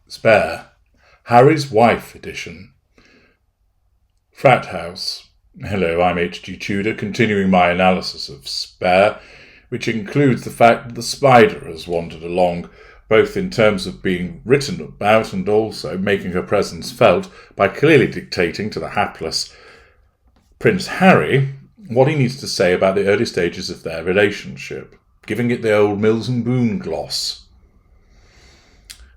Spare, Harry's Wife edition. Frat House. Hello, I'm H.G. Tudor, continuing my analysis of Spare, which includes the fact that the spider has wandered along, both in terms of being written about and also making her presence felt by clearly dictating to the hapless Prince Harry what he needs to say about the early stages of their relationship, giving it the old Mills and Boon gloss,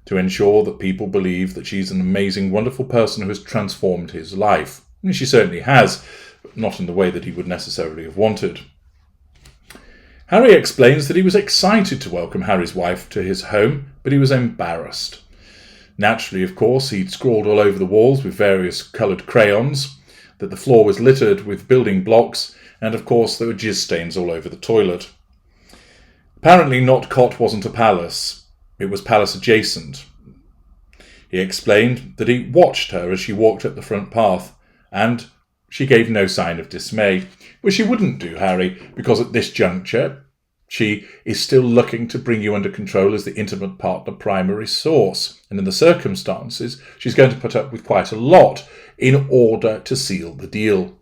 to ensure that people believe that she's an amazing, wonderful person who has transformed his life. And she certainly has, but not in the way that he would necessarily have wanted. Harry explains that he was excited to welcome Harry's wife to his home, but he was embarrassed. Naturally, of course, he'd scrawled all over the walls with various coloured crayons, that the floor was littered with building blocks, and of course there were jizz stains all over the toilet. Apparently Notcott wasn't a palace. It was palace adjacent. He explained that he watched her as she walked up the front path, and she gave no sign of dismay, which she wouldn't do, Harry, because at this juncture she is still looking to bring you under control as the intimate partner primary source, and in the circumstances she's going to put up with quite a lot in order to seal the deal.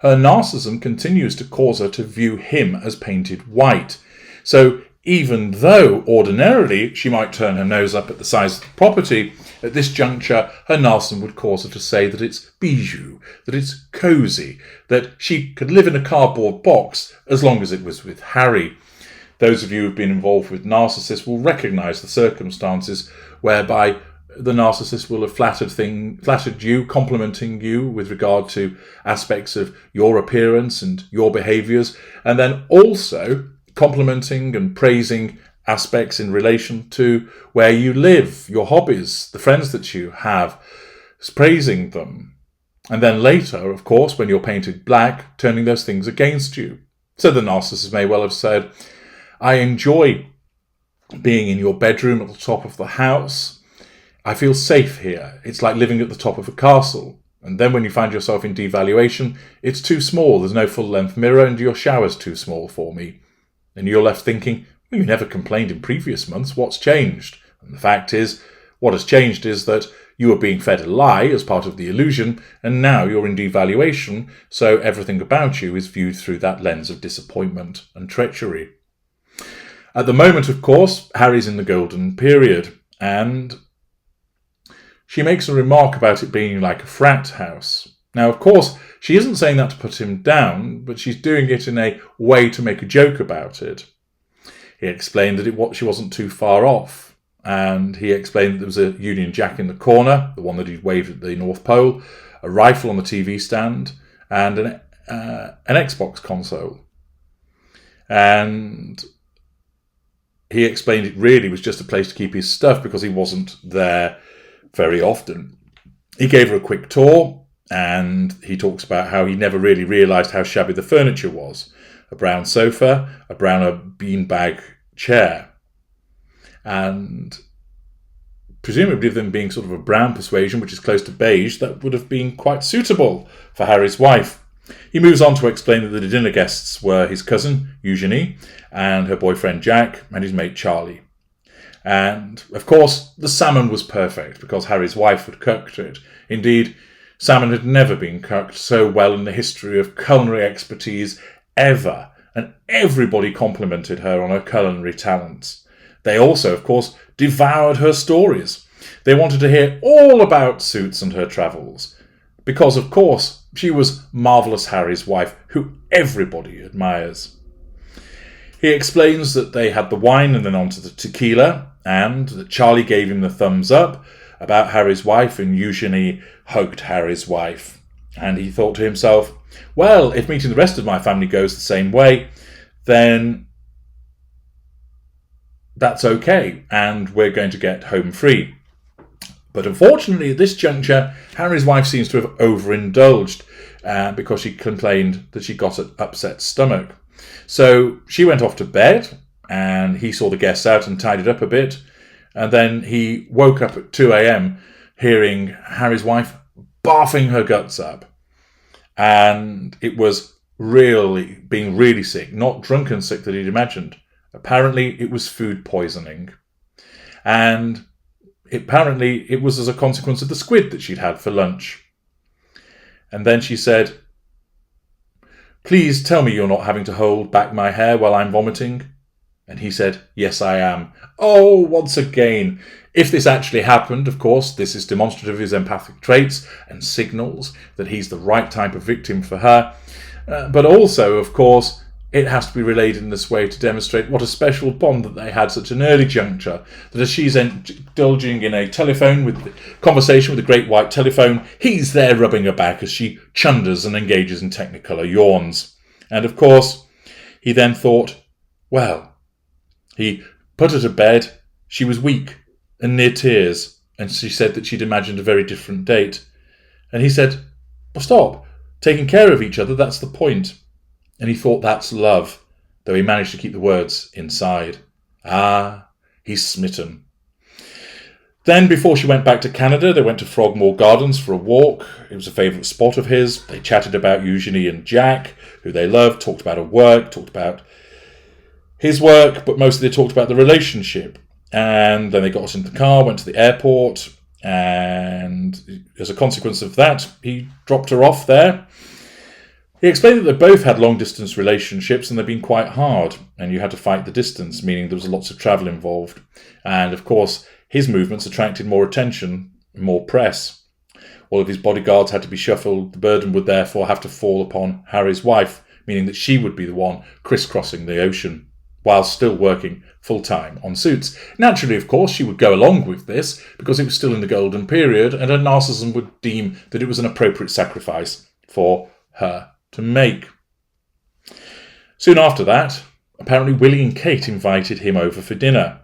Her narcissism continues to cause her to view him as painted white, so even though ordinarily she might turn her nose up at the size of the property, at this juncture her narcissism would cause her to say that it's bijou, that it's cosy, that she could live in a cardboard box as long as it was with Harry. Those of you who've been involved with narcissists will recognise the circumstances whereby the narcissist will have flattered you, complimenting you with regard to aspects of your appearance and your behaviours, and then also complimenting and praising aspects in relation to where you live, your hobbies, the friends that you have, praising them. And then later, of course, when you're painted black, turning those things against you. So the narcissist may well have said, I enjoy being in your bedroom at the top of the house. I feel safe here. It's like living at the top of a castle. And then when you find yourself in devaluation, it's too small. There's no full-length mirror and your shower's too small for me. And you're left thinking, well, you never complained in previous months. What's changed? And the fact is, what has changed is that you were being fed a lie as part of the illusion, and now you're in devaluation, so everything about you is viewed through that lens of disappointment and treachery. At the moment, of course, Harry's in the golden period, and she makes a remark about it being like a frat house. Now, of course, she isn't saying that to put him down, but she's doing it in a way to make a joke about it. He explained that she wasn't too far off, and he explained that there was a Union Jack in the corner, the one that he'd waved at the North Pole, a rifle on the TV stand, and an Xbox console. And he explained it really was just a place to keep his stuff because he wasn't there very often. He gave her a quick tour, and he talks about how he never really realised how shabby the furniture was. A brown sofa, a brown beanbag chair. And presumably them being sort of a brown persuasion, which is close to beige, that would have been quite suitable for Harry's wife. He moves on to explain that the dinner guests were his cousin, Eugenie, and her boyfriend Jack, and his mate Charlie. And, of course, the salmon was perfect because Harry's wife had cooked it. Indeed, salmon had never been cooked so well in the history of culinary expertise ever, and everybody complimented her on her culinary talents. They also, of course, devoured her stories. They wanted to hear all about Suits and her travels, because, of course, she was Marvellous Harry's wife, who everybody admires. He explains that they had the wine and then on to the tequila, and that Charlie gave him the thumbs up about Harry's wife, and Eugenie hugged Harry's wife. And he thought to himself, well, if meeting the rest of my family goes the same way, then that's okay, and we're going to get home free. But unfortunately, at this juncture, Harry's wife seems to have overindulged because she complained that she got an upset stomach. So she went off to bed, and he saw the guests out and tidied up a bit, and then he woke up at 2 a.m. hearing Harry's wife barfing her guts up. And it was really being really sick, not drunken sick that he'd imagined. Apparently it was food poisoning. And apparently it was as a consequence of the squid that she'd had for lunch. And then she said, "Please tell me you're not having to hold back my hair while I'm vomiting." And he said, "Yes, I am." Oh, once again, if this actually happened, of course, this is demonstrative of his empathic traits and signals that he's the right type of victim for her. But also, of course, it has to be relayed in this way to demonstrate what a special bond that they had such an early juncture, that as she's indulging in a conversation with a great white telephone, he's there rubbing her back as she chunders and engages in technicolor yawns. And of course, he then thought, well, he put her to bed. She was weak and near tears, and she said that she'd imagined a very different date. And he said, well, stop, taking care of each other, that's the point. And he thought that's love, though he managed to keep the words inside. Ah, he's smitten. Then, before she went back to Canada, they went to Frogmore Gardens for a walk. It was a favourite spot of his. They chatted about Eugenie and Jack, who they loved, talked about her work, talked about his work, but mostly they talked about the relationship. And then they got into the car, went to the airport, and as a consequence of that, he dropped her off there. He explained that they both had long-distance relationships and they'd been quite hard, and you had to fight the distance, meaning there was lots of travel involved. And, of course, his movements attracted more attention, more press. All of his bodyguards had to be shuffled. The burden would therefore have to fall upon Harry's wife, meaning that she would be the one crisscrossing the ocean, while still working full-time on Suits. Naturally, of course, she would go along with this, because it was still in the golden period, and her narcissism would deem that it was an appropriate sacrifice for her to make. Soon after that, apparently Willie and Kate invited him over for dinner.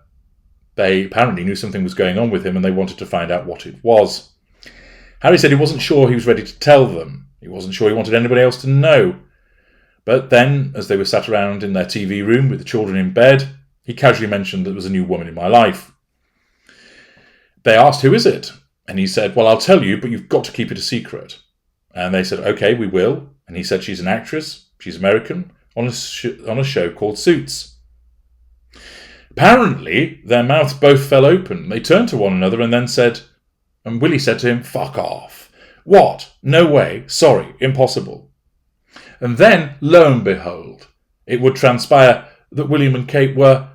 They apparently knew something was going on with him and they wanted to find out what it was. Harry said he wasn't sure he was ready to tell them. He wasn't sure he wanted anybody else to know. But then, as they were sat around in their TV room with the children in bed, he casually mentioned that there was a new woman in my life. They asked, "Who is it?" And he said, "Well, I'll tell you, but you've got to keep it a secret." And they said, "Okay, we will." And he said she's an actress, she's American, on a show called Suits. Apparently, their mouths both fell open. They turned to one another and then said, and Willie said to him, "Fuck off." "What? No way. Sorry. Impossible." And then, lo and behold, it would transpire that William and Kate were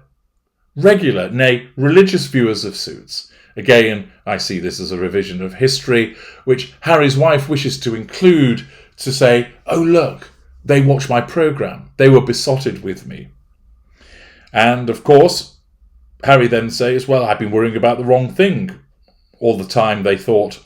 regular, nay, religious viewers of Suits. Again, I see this as a revision of history, which Harry's wife wishes to include to say, oh look, they watch my programme. They were besotted with me. And of course, Harry then says, well, I've been worrying about the wrong thing. All the time they thought, he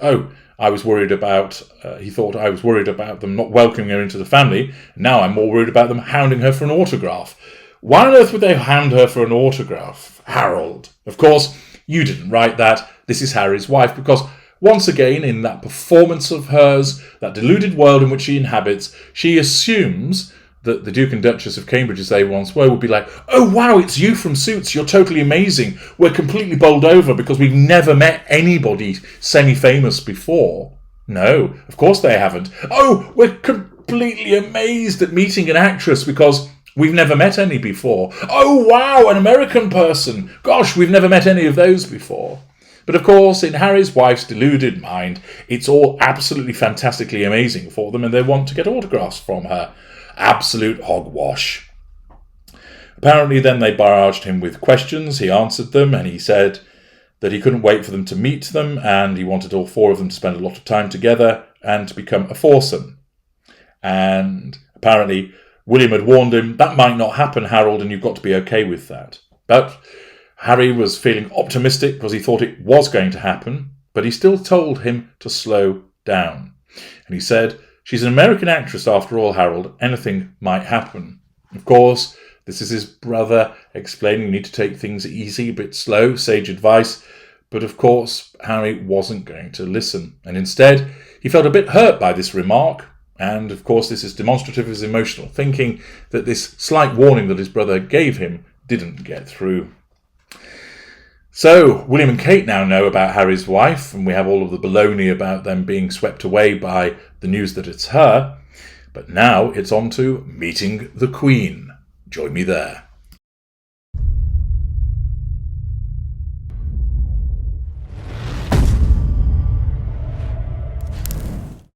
thought I was worried about them not welcoming her into the family. Now I'm more worried about them hounding her for an autograph. Why on earth would they hound her for an autograph, Harold? Of course, you didn't write that. This is Harry's wife, because once again, in that performance of hers, that deluded world in which she inhabits, she assumes that the Duke and Duchess of Cambridge, as they once were, would be like, oh wow, it's you from Suits, you're totally amazing. We're completely bowled over because we've never met anybody semi-famous before. No, of course they haven't. Oh, we're completely amazed at meeting an actress because we've never met any before. Oh wow, an American person. Gosh, we've never met any of those before. But of course, in Harry's wife's deluded mind, it's all absolutely fantastically amazing for them and they want to get autographs from her. Absolute hogwash. Apparently then they barraged him with questions. He answered them and he said that he couldn't wait for them to meet them and he wanted all four of them to spend a lot of time together and to become a foursome. And apparently William had warned him, that might not happen, Harold, and you've got to be okay with that. But Harry was feeling optimistic because he thought it was going to happen, but he still told him to slow down. And he said, she's an American actress after all, Harold. Anything might happen. Of course, this is his brother explaining you need to take things easy, a bit slow, sage advice. But of course, Harry wasn't going to listen. And instead, he felt a bit hurt by this remark. And of course, this is demonstrative of his emotional thinking that this slight warning that his brother gave him didn't get through. So, William and Kate now know about Harry's wife, and we have all of the baloney about them being swept away by the news that it's her. But now it's on to meeting the Queen. Join me there.